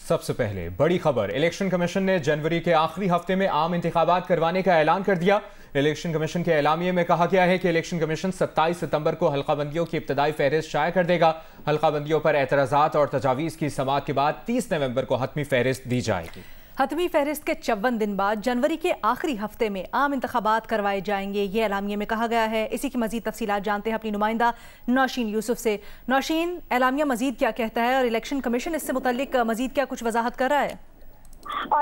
सबसे पहले बड़ी खबर, इलेक्शन कमीशन ने जनवरी के आखिरी हफ्ते में आम इंतखाबात करवाने का ऐलान कर दिया। इलेक्शन कमीशन के एलामिये में कहा गया है कि इलेक्शन कमीशन 27 सितंबर को हल्काबंदियों की इब्तदाई फहरिस्त शाया कर देगा। हल्काबंदियों पर एतराज़ात और तजावीज़ की समाअत के बाद 30 नवंबर को हतमी फहरिस्त दी जाएगी। हतमी फहरिस्त के 54 दिन बाद जनवरी के आखिरी हफ्ते में आम इंतखाबात करवाए जाएंगे, ये एलामिये में कहा गया है। इसी की मजीद तफसीलात जानते हैं अपनी नुमाइंदा नौशीन यूसुफ से। नौशीन, एलामिया मजीद क्या कहता है और इलेक्शन कमीशन इससे मुतल्लिक मजीद क्या कुछ वजाहत कर रहा है?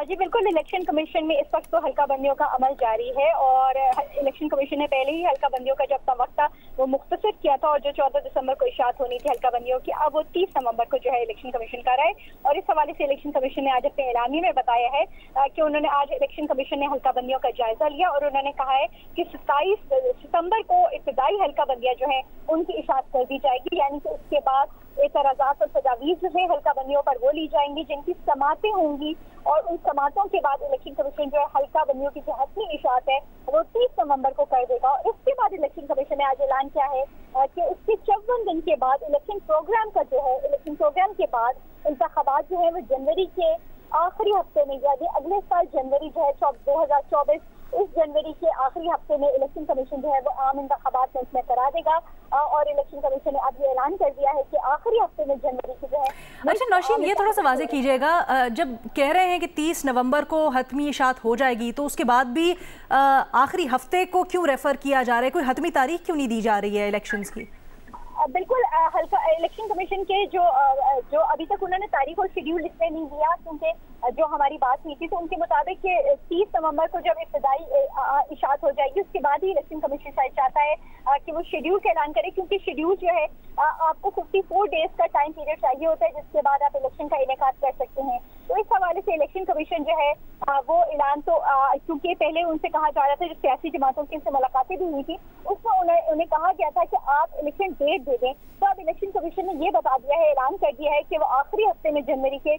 जी बिल्कुल, इलेक्शन कमीशन में इस वक्त तो हल्का बंदियों का अमल जारी है और इलेक्शन कमीशन ने पहले ही हल्का बंदियों का जो वक्त था वो मुख्तसर किया था और जो 14 दिसंबर को इशाअत होनी थी हल्का बंदियों की, अब वो 30 नवंबर को जो है इलेक्शन कमीशन कर रहा है। और इस हवाले से इलेक्शन कमीशन ने आज अपने एलामिये में बताया है कि उन्होंने आज इलेक्शन कमीशन ने हल्का बंदियों का जायजा लिया और उन्होंने कहा है कि 27 सितंबर को इब्तदाई हल्का बंदियां जो है उनकी इशाअत कर दी जाएगी, यानी कि उसके बाद एतराज़ात और तजावीज़ जो है हल्का बंदियों पर वो ली जाएंगी जिनकी समातें होंगी और उन समातों के बाद इलेक्शन कमीशन जो है हल्का बंदियों की जो हतमी इशाअत है वो 30 नवंबर को कर देगा। और इसके बाद इलेक्शन कमीशन ने आज ऐलान किया है कि उसके 54 दिन के बाद इलेक्शन प्रोग्राम का जो है इलेक्शन प्रोग्राम के बाद इंतखाबात जो है वो जनवरी के आखिरी हफ्ते में, यानी अगले साल जनवरी जो है 2024 इस जनवरी के आखिरी हफ्ते में इलेक्शन कमीशन जो है वो आम इंतखाबात में करा देगा। और इलेक्शन कमीशन ने अब ये ऐलान कर दिया है कि आखिरी हफ्ते में जनवरी की जो है। अच्छा नौशीन, ये थोड़ा सा वाज़ेह कीजिएगा, जब कह रहे हैं कि 30 नवंबर को हतमी इशाअत हो जाएगी तो उसके बाद भी आखिरी हफ्ते को क्यों रेफर किया जा रहा है? कोई हतमी तारीख क्यों नहीं दी जा रही है इलेक्शंस की? बिल्कुल, हल्का इलेक्शन कमीशन के जो अभी तक उन्होंने तारीख और शेड्यूल इसमें नहीं दिया, क्योंकि जो हमारी बात हुई थी तो उनके मुताबिक कि 30 नवंबर को जब इब्तदाई इशाअत हो जाएगी उसके बाद ही इलेक्शन कमीशन शायद चाहता है कि वो शेड्यूल का ऐलान करे, क्योंकि शेड्यूल जो है आपको 54 डेज का टाइम पीरियड चाहिए होता है जिसके बाद आप इलेक्शन का इनेकाद कर सकते हैं। तो इस हवाले से इलेक्शन कमीशन जो है वो ऐलान तो क्योंकि पहले उनसे कहा जा रहा था, जो सियासी जमातों की उनसे मुलाकातें भी हुई थी उसमें उन्हें कहा गया था कि आप इलेक्शन डेट दे दें। तो अब इलेक्शन कमीशन ने ये बता दिया है, ऐलान कर दिया है कि वो आखिरी हफ्ते में जनवरी के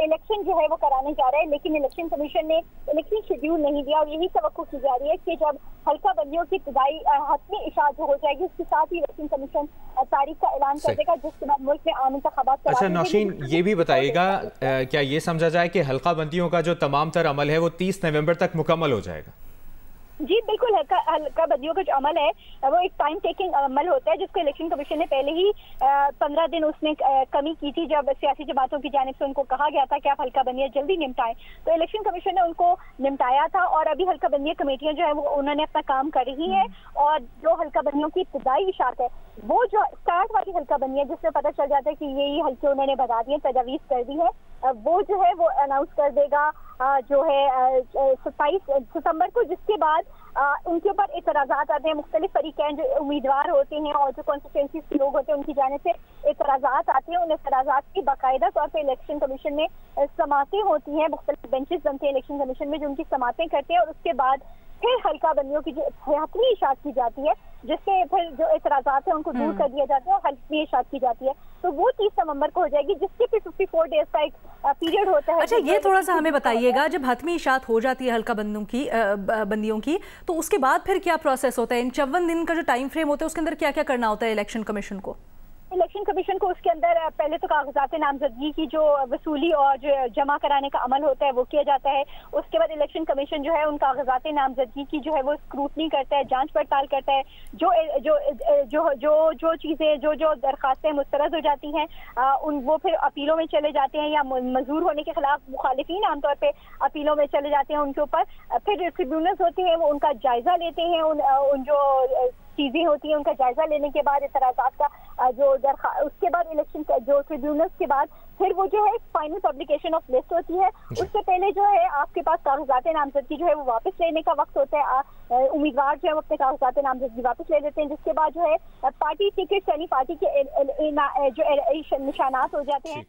इलेक्शन जो है वो कराने जा रहे हैं, लेकिन इलेक्शन कमीशन ने इलेक्शन शेड्यूल नहीं दिया और यही तवक्को की जा रही है कि जब हल्का बंदियों की इब्तदाई हतमी इशाअत हो जाएगी उसके साथ ही इलेक्शन कमीशन तारीख का ऐलान कर देगा जिसके बाद मुल्क में आम इंतखाबात। अच्छा नौशीन, ये भी बताइएगा क्या ये समझा जाए कि हल्का बंदियों का जो तमाम तर अमल है वो 30 नवंबर तक मुकम्मल हो जाएगा? जी बिल्कुल, हल्का बंदियों का जो अमल है वो एक टाइम टेकिंग अमल होता है जिसको इलेक्शन कमीशन ने पहले ही 15 दिन उसने कमी की थी जब सियासी जमातों की जानिब से उनको कहा गया था कि आप हल्का बंदियां जल्दी निपटाएं। तो इलेक्शन कमीशन ने उनको निपटाया था और अभी हल्का बंदियां कमेटियां जो है वो उन्होंने अपना काम कर रही है और जो हल्का बंदियों की इब्तदाई इशाअत है वो जो स्टार्ट वाली हल्का बंदियां जिससे पता चल जाता है कि ये हल्के उन्होंने बता दिए, तजावीज़ कर दी है, वो जो है वो अनाउंस कर देगा जो है 27 सितंबर को, जिसके बाद उनके ऊपर एतराज़ात आते हैं। मुख्तलिफ फरीक़ैन जो उम्मीदवार होते हैं और जो कॉन्स्टिट्यूंसी के लोग होते हैं उनकी जाने से एतराज़ात आते हैं। उन एतराज़ात की बाकायदा तौर पर इलेक्शन कमीशन में समातें होती हैं, मुख्तलिफ बेंचेस बनते हैं इलेक्शन कमीशन में जो उनकी समातें करते हैं और उसके बाद फिर हल्का बंदियों की जो हतमी इशाअत की जाती है जिससे फिर जो एतराज़ात है उनको दूर कर दिया जाता है और हतमी इशाअत की जाती है, तो वो 30 नवंबर को हो जाएगी जिसके फिर 54 डेज का एक पीरियड होता है। अच्छा ये थोड़ा सा हमें बताइएगा, जब हतमी इशाअत हो जाती है हल्का बंदियों की तो उसके बाद फिर क्या प्रोसेस होता है? इन 54 दिन का जो टाइम फ्रेम होता है उसके अंदर क्या क्या करना होता है इलेक्शन कमीशन को? इलेक्शन कमीशन को उसके अंदर पहले तो कागजात नामजदगी की जो वसूली और जो जमा कराने का अमल होता है वो किया जाता है। उसके बाद इलेक्शन कमीशन जो है उन कागजात नामजदगी की जो है वो स्क्रूटनी करता है, जांच पड़ताल करता है। जो चीज़ें जो दरखास्तें मुस्तरद हो जाती हैं उन वो फिर अपीलों में चले जाते हैं या मंजूर होने के खिलाफ मुखालिफिन आमतौर पर अपीलों में चले जाते हैं उनके ऊपर। फिर ट्रिब्यूनल्स होते हैं वो उनका जायजा लेते हैं, उन जो चीज़ें होती हैं उनका जायजा लेने के बाद एतराज़ात का जो उसके बाद इलेक्शन का जो ट्रिब्यूनल्स के बाद फिर वो जो है फाइनल पब्लिकेशन ऑफ लिस्ट होती है। उससे पहले जो है आपके पास कागजात नामजदगी जो है वो वापस लेने का वक्त होता है। उम्मीदवार जो है वो अपने कागजात नामजदगी वापस ले लेते हैं जिसके बाद जो है पार्टी टिकट यानी पार्टी के जो निशानात हो जाते हैं।